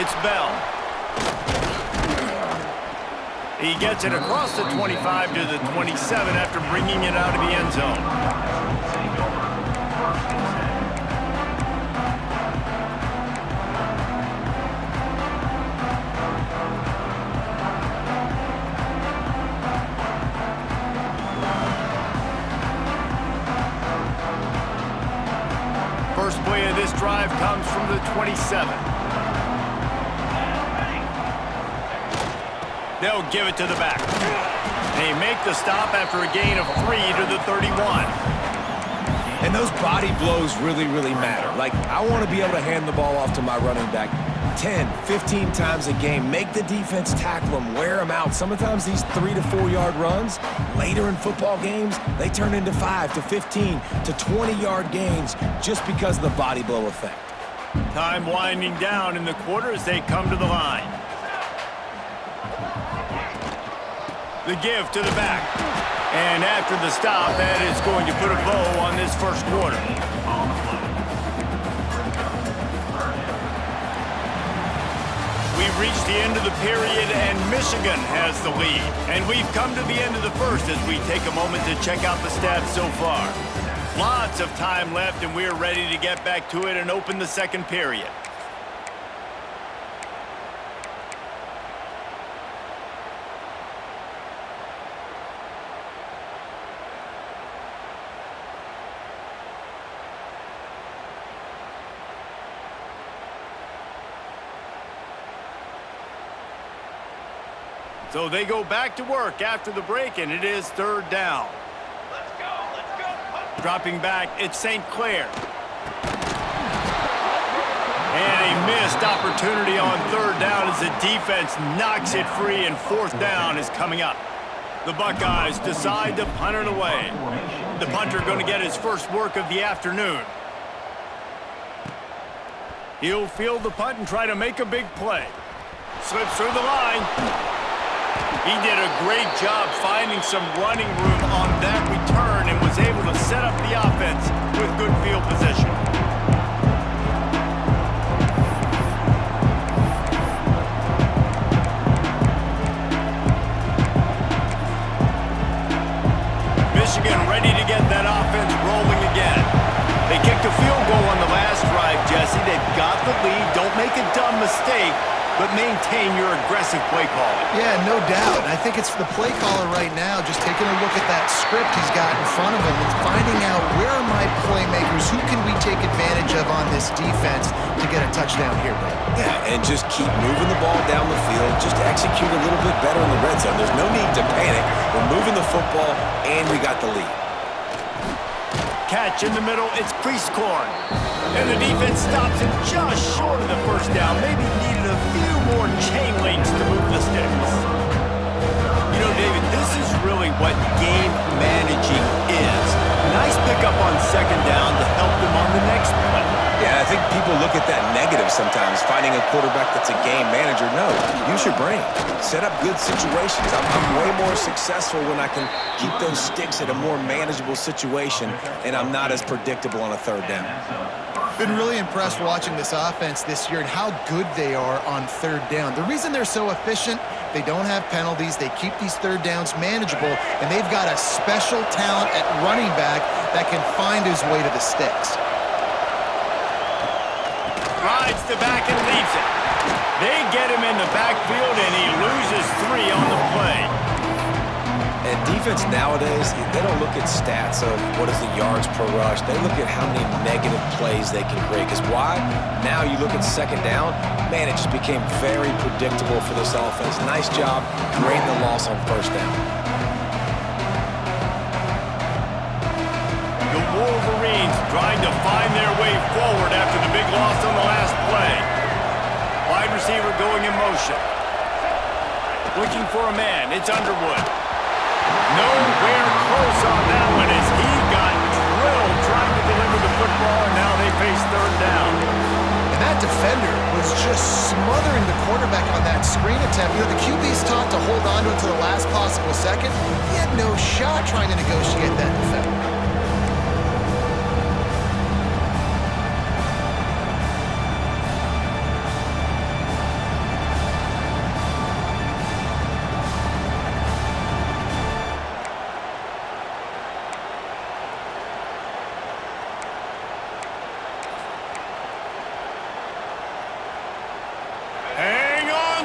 It's Bell. He gets it across the 25 to the 27 after bringing it out of the end zone. First play of this drive comes from the 27. They'll give it to the back. They make the stop after a gain of 3 to the 31. And those body blows really, really matter. Like, I want to be able to hand the ball off to my running back 10, 15 times a game. Make the defense tackle them, wear them out. Sometimes these 3 to 4 yard runs, later in football games, they turn into 5 to 15 to 20 yard gains just because of the body blow effect. Time winding down in the quarter as they come to the line. The give to the back. And after the stop, that is going to put a bow on this first quarter. We've reached the end of the period, and Michigan has the lead. And we've come to the end of the first as we take a moment to check out the stats so far. Lots of time left, and we're ready to get back to it and open the second period. So they go back to work after the break, and it is third down. Let's go. Dropping back, it's St. Clair. And a missed opportunity on third down as the defense knocks it free, and fourth down is coming up. The Buckeyes decide to punt it away. The punter going to get his first work of the afternoon. He'll field the punt and try to make a big play. Slips through the line. He did a great job finding some running room on that return and was able to set up the offense with good field position. Michigan ready to get that offense rolling again. They kicked a field goal on the last drive, Jesse. They've got the lead. Don't make a dumb mistake, but maintain your aggressive play calling. Yeah, no doubt. I think it's the play caller right now just taking a look at that script he's got in front of him and finding out where are my playmakers, who can we take advantage of on this defense to get a touchdown here, bro. Yeah, and just keep moving the ball down the field. Just execute a little bit better in the red zone. There's no need to panic. We're moving the football, and we got the lead. Catch in the middle, it's Priestcorn. And the defense stops him just short of the first down. Maybe needed a few more chain links to move the sticks. You know, David, this is really what game managing is. Nice pickup on second down to help them on the next play. Yeah, I think people look at that negative sometimes, finding a quarterback that's a game manager. No, use your brain. Set up good situations. I'm way more successful when I can keep those sticks at a more manageable situation, and I'm not as predictable on a third down. Been really impressed watching this offense this year and how good they are on third down. The reason they're so efficient, they don't have penalties, they keep these third downs manageable, and they've got a special talent at running back that can find his way to the sticks. Rides the back and leaves it. They get him in the backfield, and he loses 3 on the play. And defense nowadays, they don't look at stats of what is the yards per rush. They look at how many negative plays they can create. Because why? Now you look at second down, man, it just became very predictable for this offense. Nice job creating the loss on first down. The Wolverines trying to find their way forward after the big loss on the last play. Wide receiver going in motion. Looking for a man, it's Underwood. Nowhere close on that one as he got drilled trying to deliver the football, and now they face third down. And that defender was just smothering the quarterback on that screen attempt. You know, the QB's taught to hold on to it to the last possible second. He had no shot trying to negotiate that defender.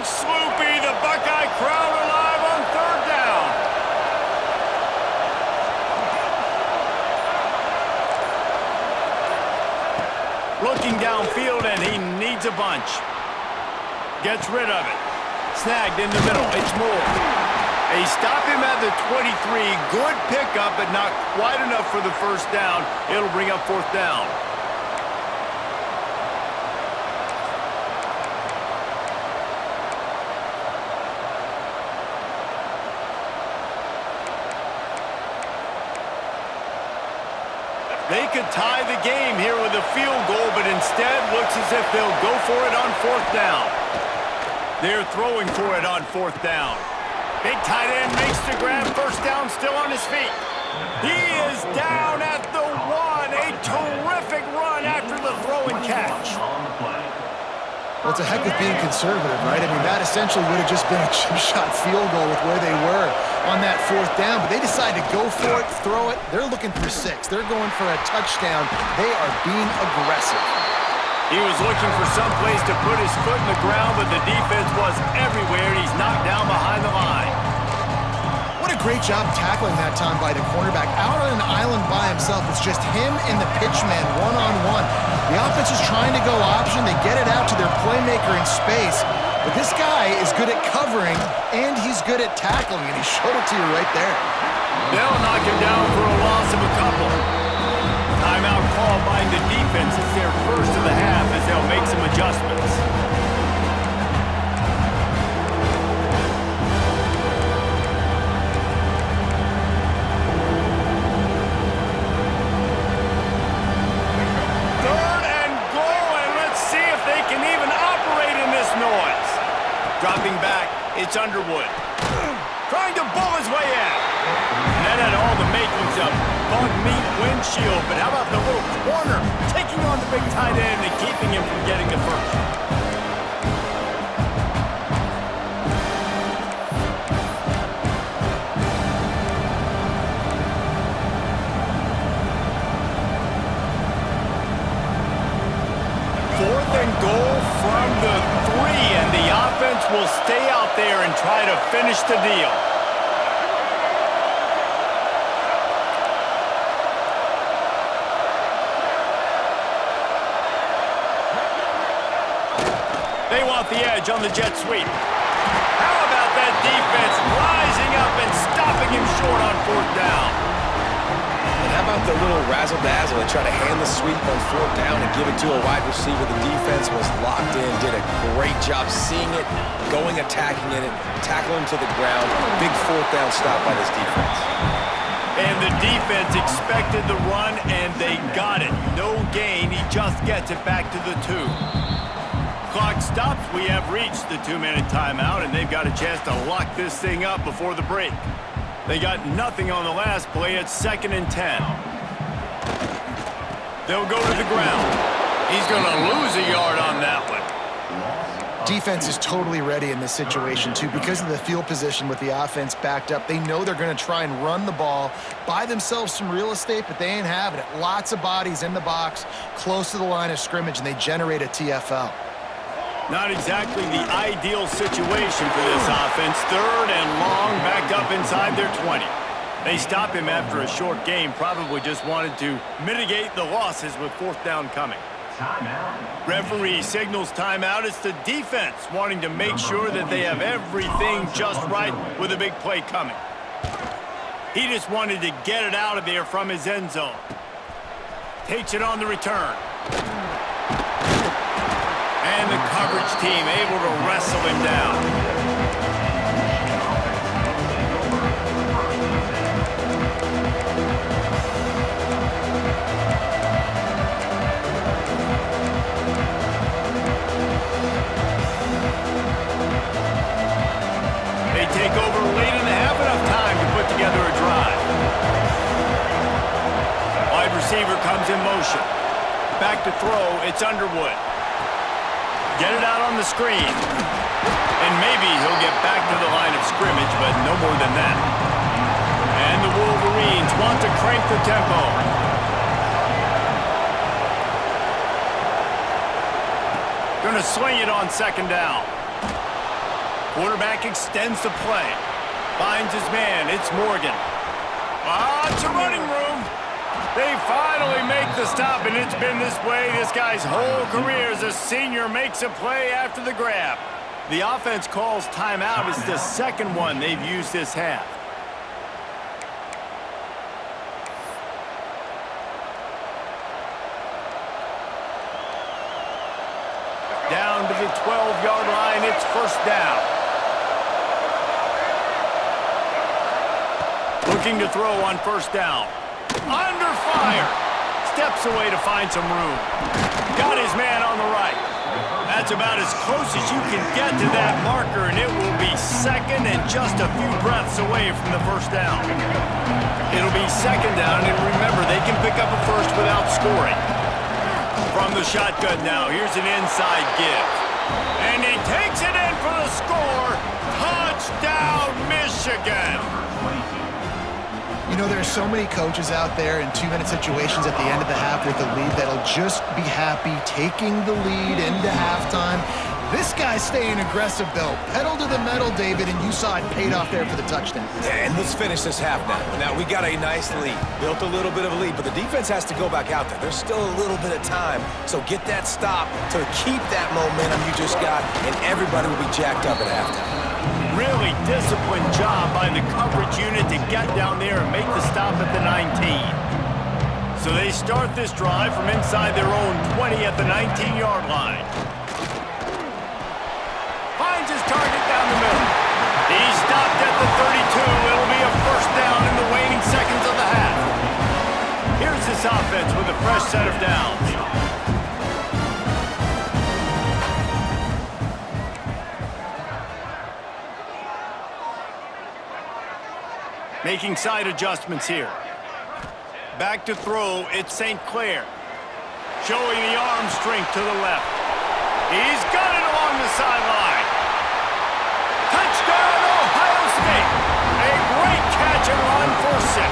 and Sloopy, the Buckeye crowd alive on third down. Looking downfield, and he needs a bunch. Gets rid of it. Snagged in the middle. It's Moore. They stop him at the 23. Good pickup, but not quite enough for the first down. It'll bring up fourth down. They could tie the game here with a field goal, but instead looks as if they'll go for it on fourth down. They're throwing for it on fourth down. Big tight end makes the grab. First down, still on his feet. He is down at the 1. A terrific run after the throw and catch. Well, it's a heck of being conservative, right? I mean, that essentially would have just been a chip shot field goal with where they were on that fourth down, but they decided to go for it, throw it. They're looking for 6. They're going for a touchdown. They are being aggressive. He was looking for some place to put his foot in the ground, but the defense was everywhere. He's knocked down behind the line. What a great job tackling that time by the cornerback. Out on an island by himself. It's just him and the pitchman one-on-one. The offense is trying to go option. They get it out to their playmaker in space. But this guy is good at covering, and he's good at tackling, and he showed it to you right there. They'll knock him down for a loss of a couple. Timeout call by the defense. It's their first of the half as they'll make some adjustments. Third and goal, and let's see if they can even operate in this noise. Dropping back, it's Underwood. Trying to bull his way in. And that had all the makings of bug meat windshield, but how about the little corner taking on the big tight end and keeping him from getting the first? Fourth and goal from the 3, and the offense will stay out there and try to finish the deal. They want the edge on the jet sweep. How about that defense rising up and stopping him short on fourth down? And how about the little razzle-dazzle? They try to hand the sweep on fourth down and give it to a wide receiver. The defense was locked in, did a great job seeing it, going, attacking it, tackling to the ground. Big fourth down stop by this defense. And the defense expected the run, and they got it. No gain. He just gets it back to the 2. Clock stops. We have reached the 2-minute timeout, and they've got a chance to lock this thing up before the break. They got nothing on the last play. It's 2nd and 10. They'll go to the ground. He's going to lose a yard on that one. Defense is totally ready in this situation, too. Because of the field position with the offense backed up, they know they're going to try and run the ball, buy themselves some real estate, but they ain't having it. Lots of bodies in the box, close to the line of scrimmage, and they generate a TFL. Not exactly the ideal situation for this offense. 3rd and long, back up inside their 20. They stop him after a short game, probably just wanted to mitigate the losses with fourth down coming. Timeout. Referee signals timeout. It's the defense wanting to make sure that they have everything just right with a big play coming. He just wanted to get it out of there from his end zone. Takes it on the return. And the coverage team able to wrestle him down. They take over late in the half, enough time to put together a drive. Wide receiver comes in motion. Back to throw, it's Underwood. Get it out on the screen. And maybe he'll get back to the line of scrimmage, but no more than that. And the Wolverines want to crank the tempo. Gonna swing it on 2nd down. Quarterback extends the play. Finds his man. It's Morgan. It's a running room. They finally make the stop, and it's been this way this guy's whole career as a senior makes a play after the grab. The offense calls timeout. It's the second one they've used this half. Down to the 12-yard line, it's first down. Looking to throw on first down. Under fire. Steps away to find some room. Got his man on the right. That's about as close as you can get to that marker, and it will be second and just a few breaths away from the first down. It'll be second down, and remember, they can pick up a first without scoring. From the shotgun now, here's an inside give. And he takes it in for the score. Touchdown, Michigan! You know, there are so many coaches out there in 2-minute situations at the end of the half with a lead that'll just be happy taking the lead into halftime. This guy's staying aggressive, though. Pedal to the metal, David, and you saw it paid off there for the touchdown. And let's finish this half now. Now, we got a nice lead. Built a little bit of a lead, but the defense has to go back out there. There's still a little bit of time. So get that stop to keep that momentum you just got, and everybody will be jacked up at halftime. Really disciplined job by the coverage unit to get down there and make the stop at the 19. So they start this drive from inside their own 20 at the 19-yard line. Finds his target down the middle. He's stopped at the 32. It'll be a first down in the waning seconds of the half. Here's this offense with a fresh set of downs. Making side adjustments here. Back to throw, it's St. Clair. Showing the arm strength to the left. He's got it along the sideline. Touchdown, Ohio State. A great catch and run for 6.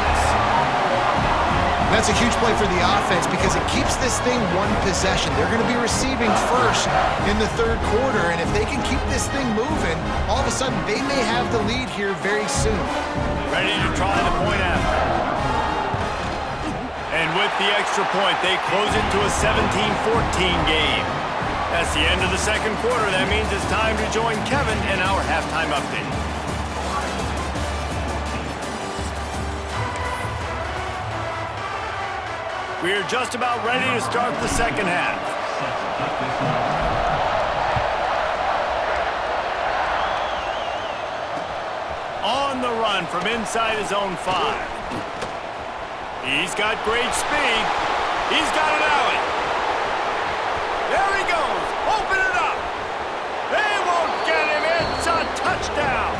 That's a huge play for the offense because it keeps this thing one possession. They're going to be receiving first in the third quarter, and if they can keep this thing moving, all of a sudden they may have the lead here very soon. Ready to try the point after. And with the extra point, they close it to a 17-14 game. That's the end of the second quarter. That means it's time to join Kevin in our halftime update. We are just about ready to start the second half. On the run from inside his own 5. He's got great speed. He's got an alley. There he goes. Open it up. They won't get him. It's a touchdown.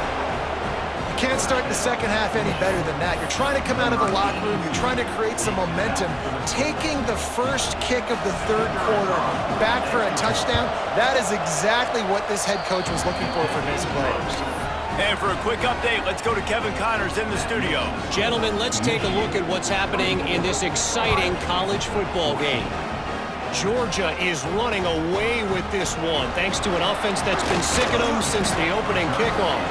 You can't start the second half any better than that. You're trying to come out of the locker room. You're trying to create some momentum. Taking the first kick of the third quarter back for a touchdown, that is exactly what this head coach was looking for from his players. And for a quick update, let's go to Kevin Connors in the studio. Gentlemen, let's take a look at what's happening in this exciting college football game. Georgia is running away with this one, thanks to an offense that's been sicking them since the opening kickoff.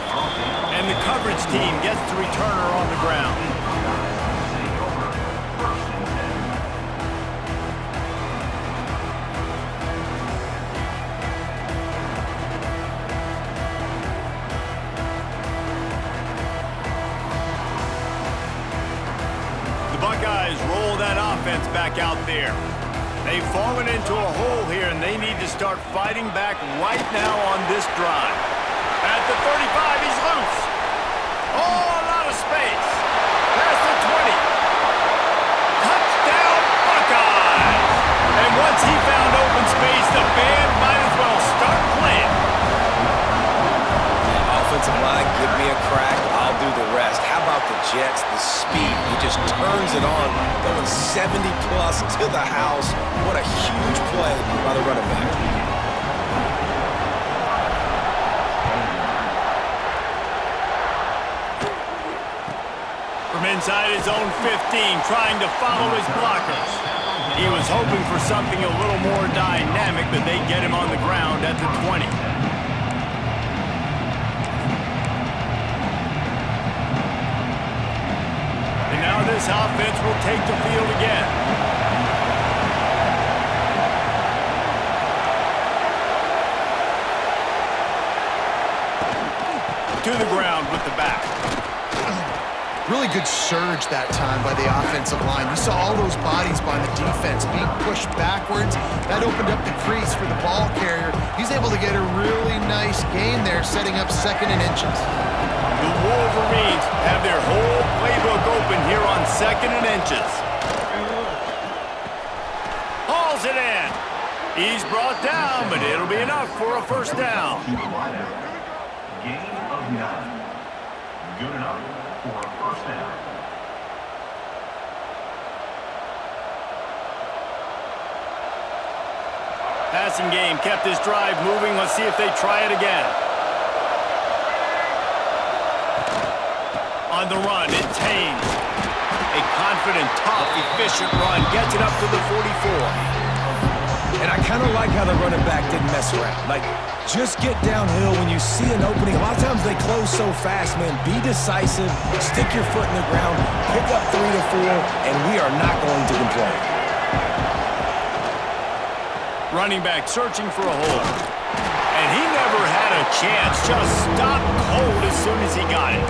And the coverage team gets the returner on the ground. Buckeyes roll that offense back out there. They've fallen into a hole here, and they need to start fighting back right now on this drive. At the 35, he's loose. Oh, a lot of space. Past the 20. Touchdown, Buckeyes! And once he found open space, the band might as well start playing. Offensive line, give me a crack. I'll do the rest. How about the Jets? The speed. He just turns it on, going 70-plus to the house. What a huge play by the running back. From inside his own 15, trying to follow his blockers. He was hoping for something a little more dynamic, but they get him on the ground at the 20. take the field again. To the ground with the back. Really good surge that time by the offensive line. You saw all those bodies by the defense being pushed backwards. That opened up the crease for the ball carrier. He's able to get a really nice gain there, setting up 2nd and inches. The Wolverines have their whole playbook open here on 2nd and inches. Hauls it in. He's brought down, but it'll be enough for a first down. Gain of 9. Good enough for a first down. Passing game kept this drive moving. Let's see if they try it again. On the run, it's Haynes. A confident, tough, efficient run. Gets it up to the 44. And I kind of like how the running back didn't mess around. Like, just get downhill when you see an opening. A lot of times they close so fast, man. Be decisive, stick your foot in the ground, pick up 3 to 4, and we are not going to complain. Running back searching for a hole. And he never had a chance. Just stopped cold as soon as he got it.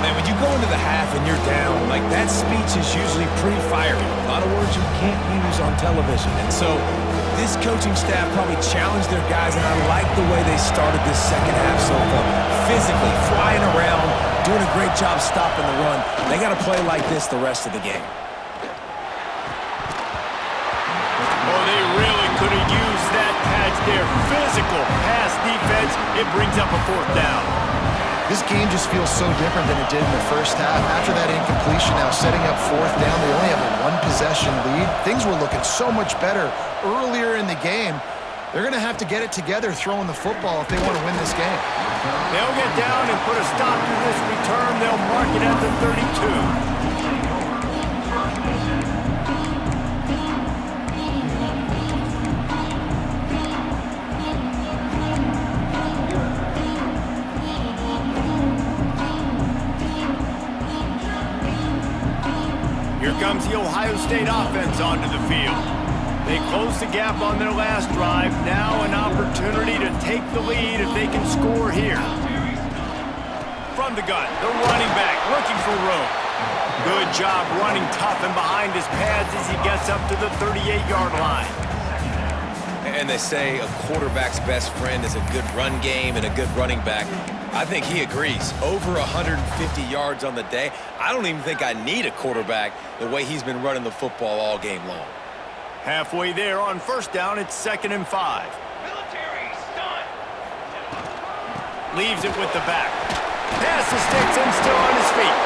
Man, when you go into the half and you're down, like, that speech is usually pretty fiery. A lot of words you can't use on television. And so this coaching staff probably challenged their guys, and I like the way they started this second half so far. Physically, flying around, doing a great job stopping the run. They got to play like this the rest of the game. Oh, they really could have used that patch there. Physical pass defense. It brings up a 4th down. This game just feels so different than it did in the first half. After that incompletion, now setting up 4th down, they only have a 1-possession lead. Things were looking so much better earlier in the game. They're going to have to get it together throwing the football if they want to win this game. They'll get down and put a stop to this return. They'll mark it at the 32. Here comes the Ohio State offense onto the field. They closed the gap on their last drive. Now an opportunity to take the lead if they can score here. From the gun, the running back looking for room. Good job running tough and behind his pads as he gets up to the 38-yard line. And they say a quarterback's best friend is a good run game and a good running back. I think he agrees. Over 150 yards on the day. I don't even think I need a quarterback the way he's been running the football all game long. Halfway there on first down, it's 2nd and 5. Military stunt. Leaves it with the back. Pass the sticks and still on his feet.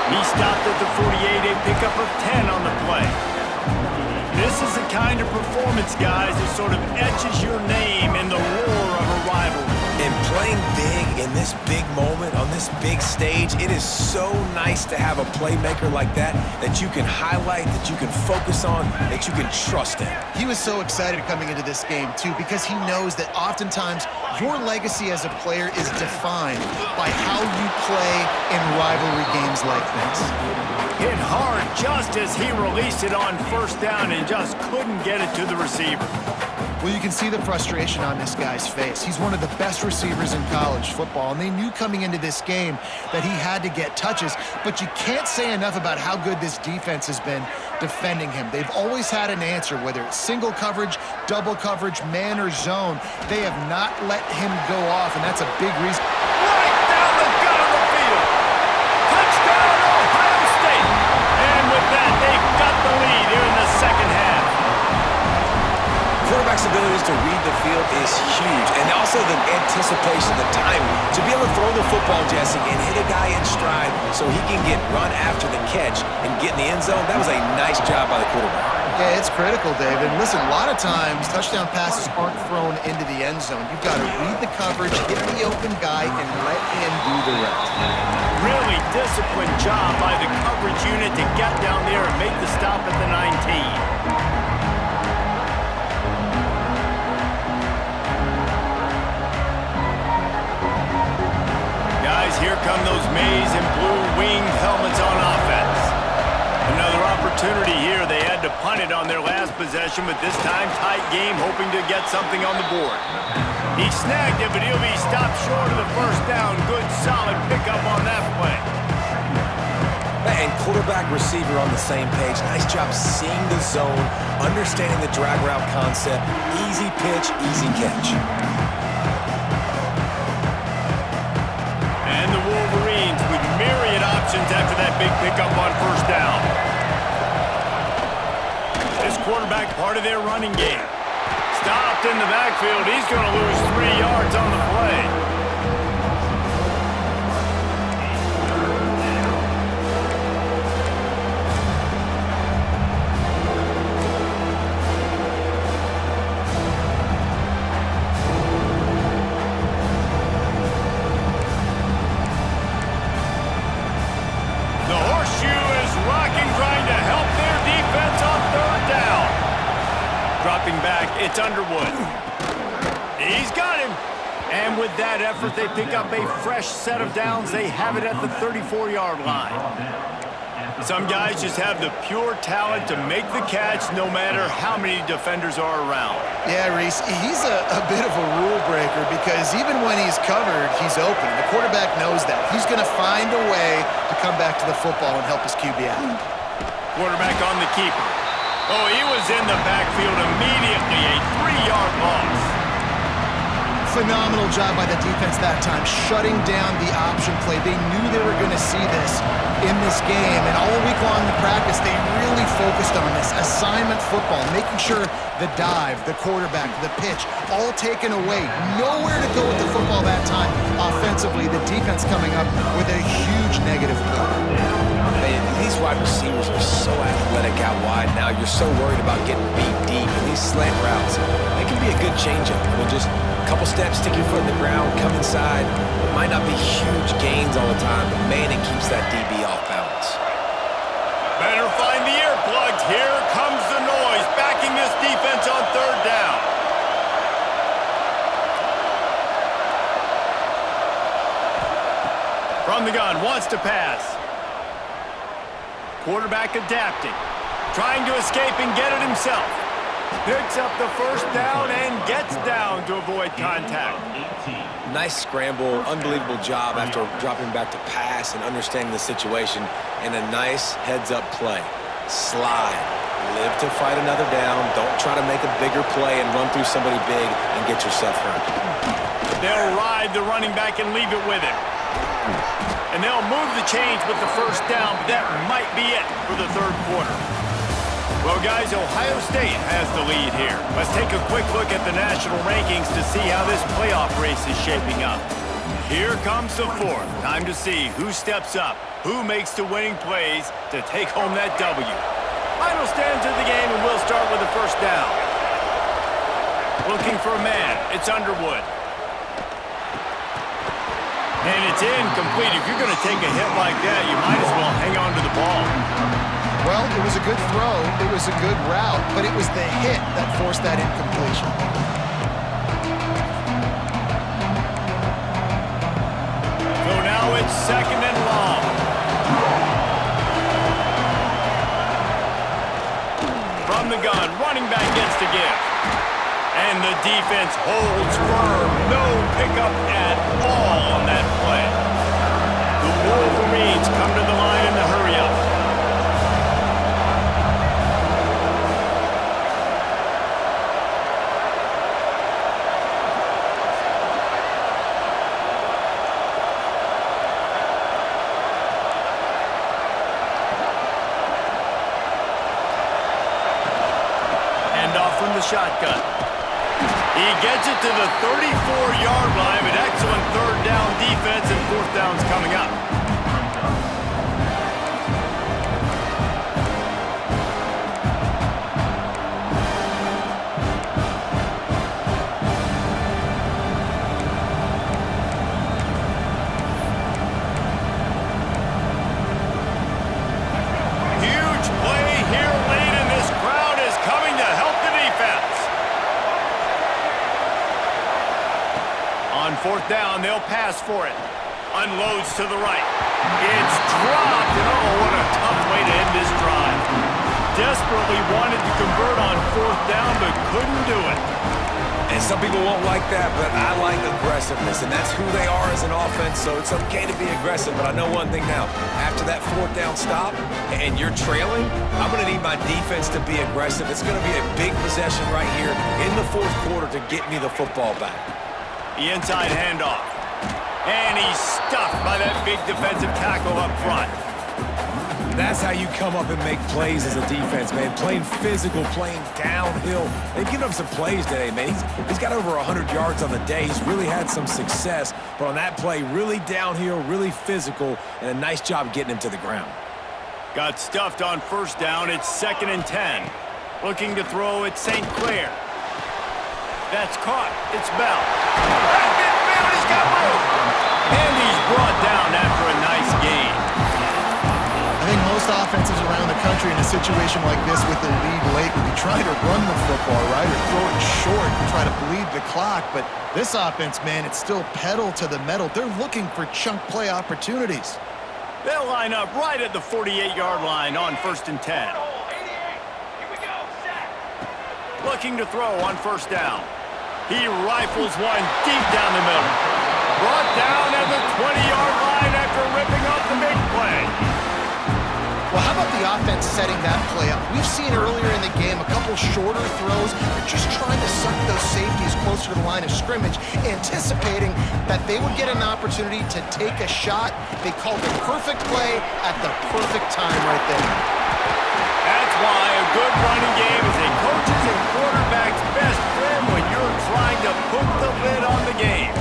He stopped at the 48, a pickup of 10 on the play. This is the kind of performance, guys, that sort of etches your name in the roar of a rivalry. And playing big in this big moment, on this big stage, it is so nice to have a playmaker like that you can highlight, that you can focus on, that you can trust in. He was so excited coming into this game, too, because he knows that oftentimes your legacy as a player is defined by how you play in rivalry games like this. Hit hard just as he released it on first down and just couldn't get it to the receiver. Well, you can see the frustration on this guy's face. He's one of the best receivers in college football, and they knew coming into this game that he had to get touches, but you can't say enough about how good this defense has been defending him. They've always had an answer, whether it's single coverage, double coverage, man or zone. They have not let him go off, and that's a big reason. Right down the gut of the field. Touchdown, Ohio State. And with that, they've got the lead here in the second half. Quarterback's abilities to read the field is huge, and also the anticipation, the time to be able to throw the football, Jesse, and hit a guy in stride so he can get run after the catch and get in the end zone. That was a nice job by the quarterback. Yeah, it's critical, David. Listen, a lot of times touchdown passes aren't thrown into the end zone. You've got to read the coverage, hit the open guy, and let him do the rest. Really disciplined job by the coverage unit to get down there and make the stop at the 19. Guys, here come those maize and blue winged helmets on offense. Another opportunity here. They had to punt it on their last possession, but this time tight game, hoping to get something on the board. He snagged it, but he'll be stopped short of the first down. Good, solid pickup on that play. And quarterback receiver on the same page. Nice job seeing the zone, understanding the drag route concept. Easy pitch, easy catch. And the Wolverines with myriad options after that big pickup on first down. This quarterback part of their running game. Stopped in the backfield. He's going to lose 3 yards on the play. The horseshoe is rocking, trying to help their defense on third down. Dropping back, it's Underwood. He's got him. And with that effort, they pick up a fresh set of downs. They have it at the 34-yard line. Some guys just have the pure talent to make the catch no matter how many defenders are around. Yeah, Reese, he's a bit of a rule breaker because even when he's covered, he's open. The quarterback knows that. He's going to find a way to come back to the football and help his QB out. Quarterback on the keeper. Oh, he was in the backfield immediately. A 3-yard loss. Phenomenal job by the defense that time, shutting down the option play. They knew they were going to see this in this game, and all week long in practice, they really focused on this assignment football, making sure the dive, the quarterback, the pitch, all taken away. Nowhere to go with the football that time. Offensively, the defense coming up with a huge negative play. Man, these wide receivers are so athletic out wide now. You're so worried about getting beat deep, and these slant routes, they can be a good changeup. I mean, just a couple steps, stick your foot in the ground, come inside. It might not be huge gains all the time, but man, it keeps that DB off balance. Better find the earplugs. Here comes the noise, backing this defense on third down. From the gun, wants to pass. Quarterback adapting, trying to escape and get it himself. Picks up the first down and gets down to avoid contact. Nice scramble, unbelievable job after dropping back to pass and understanding the situation, and a nice heads-up play. Slide, live to fight another down, don't try to make a bigger play and run through somebody big and get yourself hurt. They'll ride the running back and leave it with him. And they'll move the chains with the first down, but that might be it for the third quarter. Well, guys, Ohio State has the lead here. Let's take a quick look at the national rankings to see how this playoff race is shaping up. Here comes the fourth. Time to see who steps up, who makes the winning plays to take home that W. Final stands of the game, and we'll start with the first down. Looking for a man. It's Underwood. And it's incomplete. If you're going to take a hit like that, you might as well hang on to the ball. Well, it was a good throw, it was a good route, but it was the hit that forced that incompletion. So now it's second and long. From the gun, running back gets to give. And the defense holds firm. No pickup at all on that play. The Wolverines come to the line in the hurry-up. From the shotgun. He gets it to the 34-yard line, but excellent third down defense, and fourth down's coming up. Huge play here late, and this crowd is coming to help the defense. On fourth down, they'll pass for it. Unloads to the right. It's dropped, and oh, what a tough way to end this drive. desperately wanted to convert on 4th down, but couldn't do it. And some people won't like that, but I like aggressiveness, and that's who they are as an offense, so it's okay to be aggressive. But I know one thing now. After that 4th down stop and you're trailing, I'm going to need my defense to be aggressive. It's going to be a big possession right here in the 4th quarter to get me the football back. The inside handoff. And he's stuffed by that big defensive tackle up front. That's how you come up and make plays as a defense, man. Playing physical, playing downhill. They've given him some plays today, man. He's got over 100 yards on the day. He's really had some success. But on that play, really downhill, really physical, and a nice job getting him to the ground. Got stuffed on 1st down. It's 2nd and 10. Looking to throw at St. Clair. That's caught. It's Bell. Right midfield, he's got room. And he's brought down after a nice gain. I think most offenses around the country in a situation like this with the lead late would be trying to run the football, right, or throw it short and try to bleed the clock. But this offense, man, it's still pedal to the metal. They're looking for chunk play opportunities. They'll line up right at the 48-yard line on 1st and 10. Looking to throw on 1st down. He rifles one deep down the middle. Brought down at the 20-yard line after ripping off the big play. Well, how about the offense setting that play up? We've seen earlier in the game a couple shorter throws. They're just trying to suck those safeties closer to the line of scrimmage, anticipating that they would get an opportunity to take a shot. They called the perfect play at the perfect time right there. That's why a good running game is a coach's and quarterback's best friend when you're trying to put the lid on the game.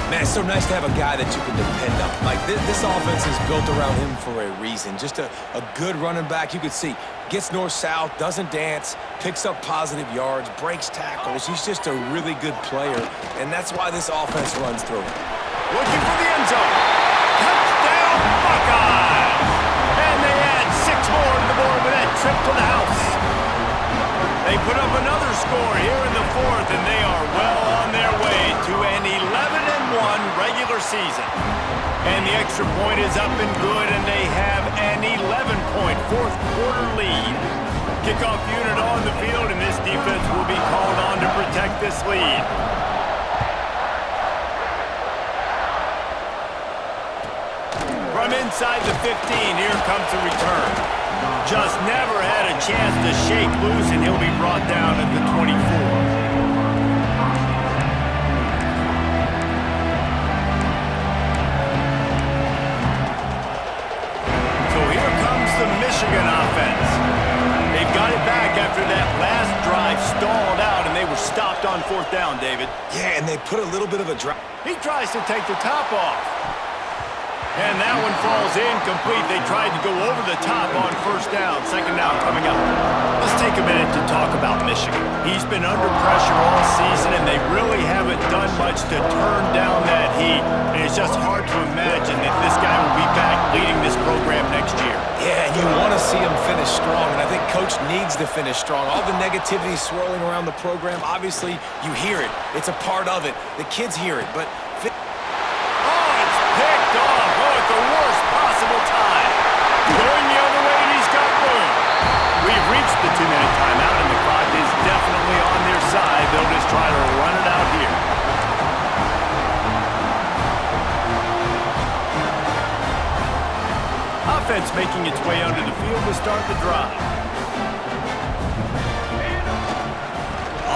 Man, it's so nice to have a guy that you can depend on. Like, this offense is built around him for a reason. Just a good running back. You can see, gets north-south, doesn't dance, picks up positive yards, breaks tackles. He's just a really good player, and that's why this offense runs through him. Looking for the end zone. Touchdown, Buckeyes! And they add 6 more to the board with that trip to the house. They put up another score here in the 4th, and they are well on their way to an 11-1 regular season. And the extra point is up and good, and they have an 11-point 4th quarter lead. Kickoff unit on the field, and this defense will be called on to protect this lead. From inside the 15, here comes the return. Just never had a chance to shake loose, and he'll be brought down at the 24. So here comes the Michigan offense. They've got it back after that last drive stalled out, and they were stopped on 4th down, David. Yeah, and they put a little bit of a drop. He tries to take the top off. And that one falls incomplete. They tried to go over the top on 1st down. 2nd down coming up. Let's take a minute to talk about Michigan. He's been under pressure all season, and they really haven't done much to turn down that heat. And it's just hard to imagine that this guy will be back leading this program next year. Yeah, and you want to see him finish strong, and I think Coach needs to finish strong. All the negativity swirling around the program, obviously, you hear it. It's a part of it. The kids hear it, but... Picked off at the worst possible time. Going the other way, and he's got room. We've reached the 2-minute timeout, and the clock is definitely on their side. They'll just try to run it out here. Offense making its way onto the field to start the drive.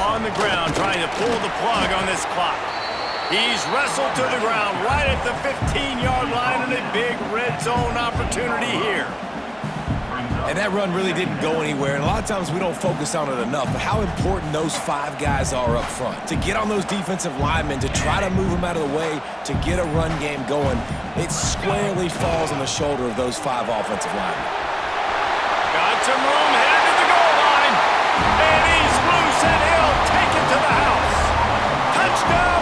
On the ground, trying to pull the plug on this clock. He's wrestled to the ground right at the 15-yard line, and a big red zone opportunity here. And that run really didn't go anywhere, and a lot of times we don't focus on it enough, but how important those 5 guys are up front. To get on those defensive linemen, to try to move them out of the way, to get a run game going, it squarely falls on the shoulder of those 5 offensive linemen. Got some room, headed to the goal line, and he's loose, and he'll take it to the house. Touchdown,